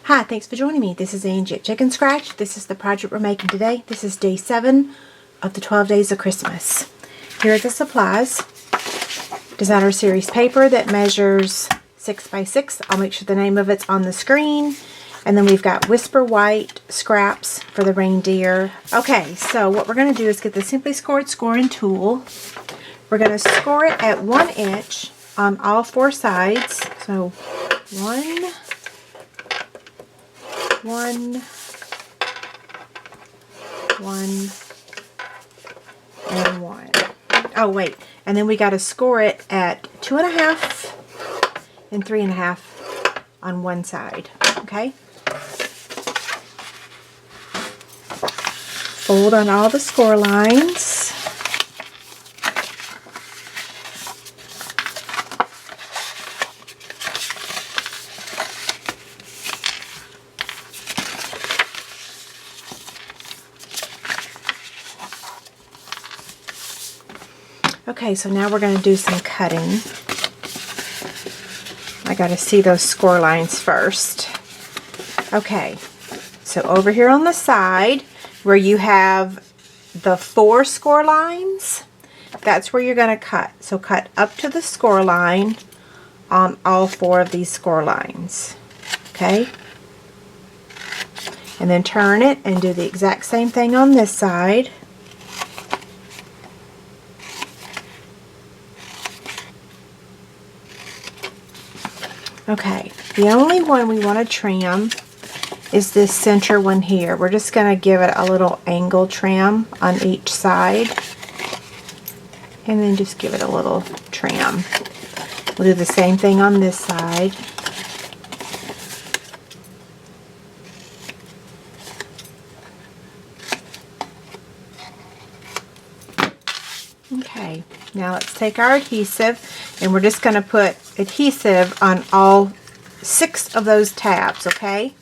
Hi, thanks for joining me. This is Angie at Chicken Scratch. This is the project we're making today. This is day 7 of the 12 days of Christmas. Here are the supplies. Designer series paper that measures 6 by 6. I'll make sure the name of it's on the screen. And then we've got Whisper White scraps for the reindeer. Okay, so what we're going to do is get the Simply Scored scoring tool. We're going to score it at 1 inch on all 4 sides. So 1, 1, 1, and 1. Oh, wait. And then we got to score it at 2.5 and 3.5 on one side. Okay? Fold on all the score lines. Okay, so now we're going to do some cutting. I got to see those score lines first. Okay, so over here on the side where you have the 4 score lines, that's where you're going to cut. So cut up to the score line on all 4 of these score lines. Okay? And then turn it and do the exact same thing on this side. Okay, the only one we want to trim is this center one here. We're just going to give it a little angle trim on each side. And then just give it a little trim. We'll do the same thing on this side. Okay, now let's take our adhesive and we're just going to put adhesive on all 6 of those tabs, okay?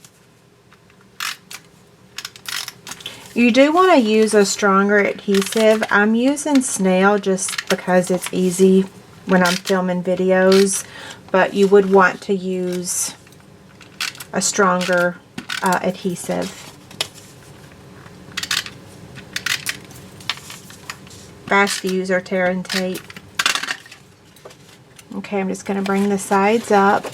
You do want to use a stronger adhesive. I'm using Snail just because it's easy when I'm filming videos, but you would want to use a stronger adhesive. Fast Fuse or tear and tape. Okay, I'm just going to bring the sides up.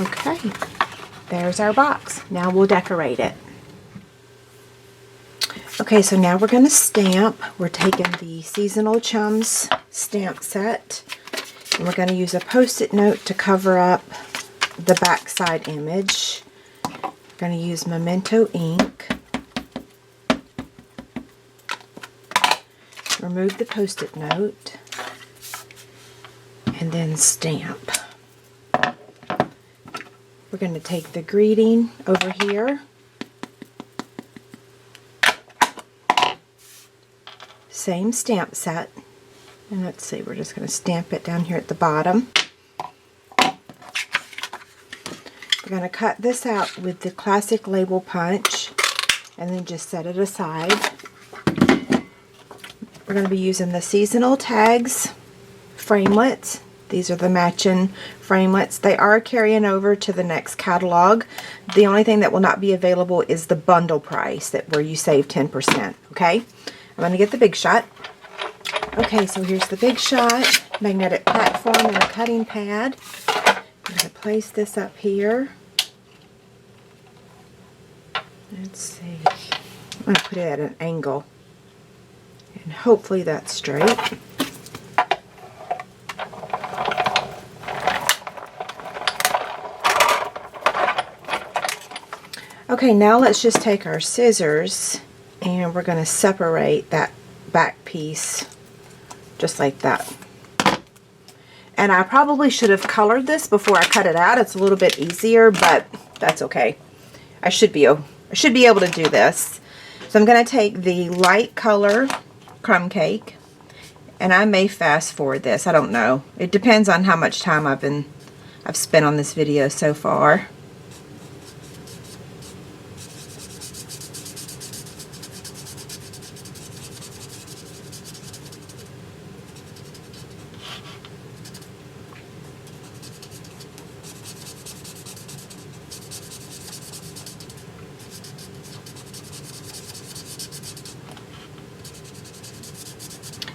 Okay, there's our box. Now we'll decorate it. Okay, so now we're going to stamp. We're taking the Seasonal Chums stamp set, and we're going to use a Post-it note to cover up the backside image. We're going to use Memento ink. Remove the Post-it note, and then stamp. We're going to take the greeting over here. Same stamp set. And let's see, we're just going to stamp it down here at the bottom. We're going to cut this out with the classic label punch and then just set it aside. We're going to be using the Seasonal Tags framelits. These are the matching framelits. They are carrying over to the next catalog. The only thing that will not be available is the bundle price where you save 10%. Okay? I'm going to get the Big Shot. Okay, so here's the Big Shot magnetic platform and a cutting pad. I'm going to place this up here. Let's see. I'm going to put it at an angle. And hopefully that's straight. Okay, now let's just take our scissors and we're going to separate that back piece just like that. And I probably should have colored this before I cut it out. It's a little bit easier, but that's okay. I should be able to do this. So I'm going to take the light color crumb cake And I may fast forward this. I don't know. It depends on how much time I've spent on this video so far.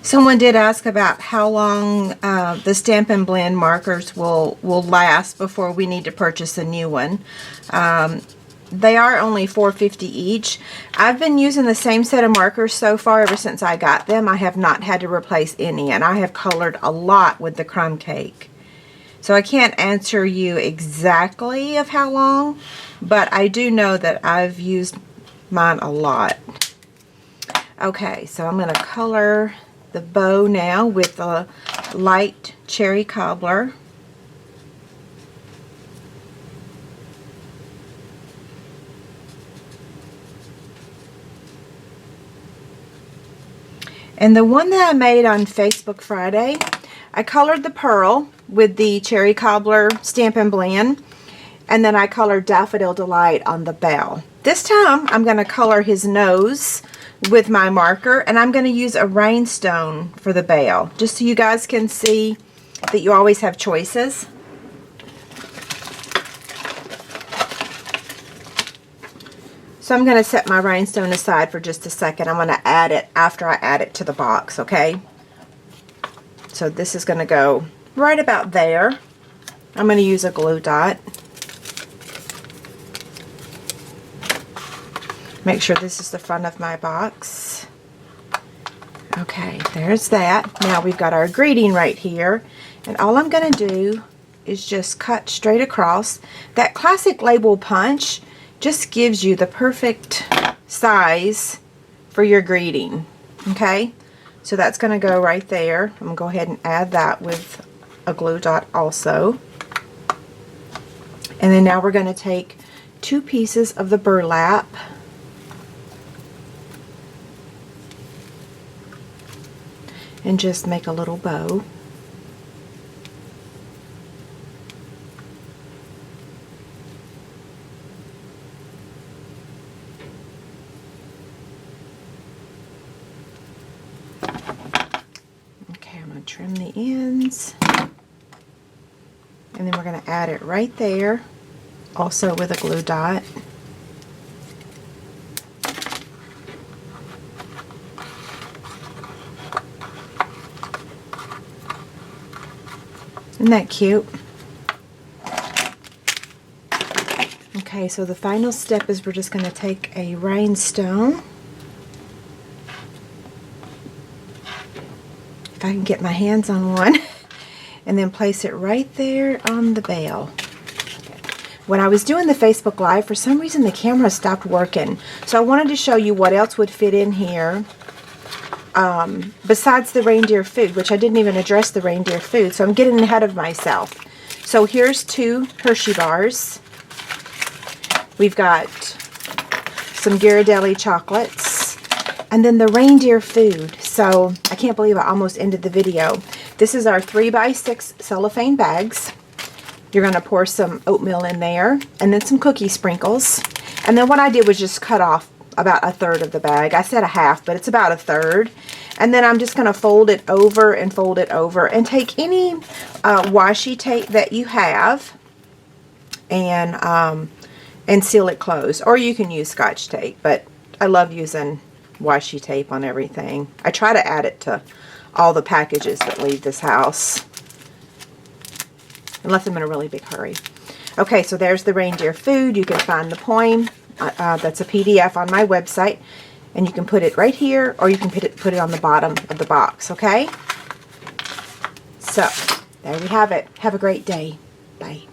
Someone did ask about how long the Stampin' Blend markers will last before we need to purchase a new one. They are only $4.50 each. I've been using the same set of markers so far ever since I got them. I have not had to replace any, and I have colored a lot with the crumb cake. So I can't answer you exactly of how long, but I do know that I've used mine a lot. Okay, so I'm going to color the bow now with a light cherry cobbler. And the one that I made on Facebook Friday, I colored the pearl with the cherry cobbler Stampin' Blend, and then I colored Daffodil Delight on the bell. This time I'm going to color his nose with my marker, and I'm going to use a rhinestone for the bell, just so you guys can see that you always have choices. So I'm going to set my rhinestone aside for just a second. I'm going to add it after I add it to the box, okay? So this is going to go right about there. I'm going to use a glue dot. Make sure this is the front of my box. Okay, there's that. Now we've got our greeting right here. And all I'm going to do is just cut straight across. That classic label punch just gives you the perfect size for your greeting. Okay, so that's going to go right there. I'm going to go ahead and add that with a glue dot also. And then now we're going to take 2 pieces of the burlap. And just make a little bow. Okay, I'm going to trim the ends. And then we're going to add it right there, also with a glue dot. Isn't that cute? Okay, so the final step is we're just going to take a rhinestone. If I can get my hands on one. And then place it right there on the bell. When I was doing the Facebook Live, for some reason the camera stopped working. So I wanted to show you what else would fit in here. Besides the reindeer food, which I didn't even address the reindeer food, so I'm getting ahead of myself. So here's 2 Hershey bars. We've got some Ghirardelli chocolates, and then the reindeer food. So I can't believe I almost ended the video. This is our 3x6 cellophane bags. You're going to pour some oatmeal in there, and then some cookie sprinkles. And then what I did was just cut off about 1/3 of the bag. I said a half, but it's about 1/3. And then I'm just going to fold it over and fold it over, and take any washi tape that you have and seal it closed. Or you can use Scotch tape, but I love using washi tape on everything. I try to add it to all the packages that leave this house, unless I'm in a really big hurry. Okay, so there's the reindeer food. You can find the poem. That's a PDF on my website, and you can put it right here, or you can put it on the bottom of the box, okay? So, there we have it. Have a great day. Bye.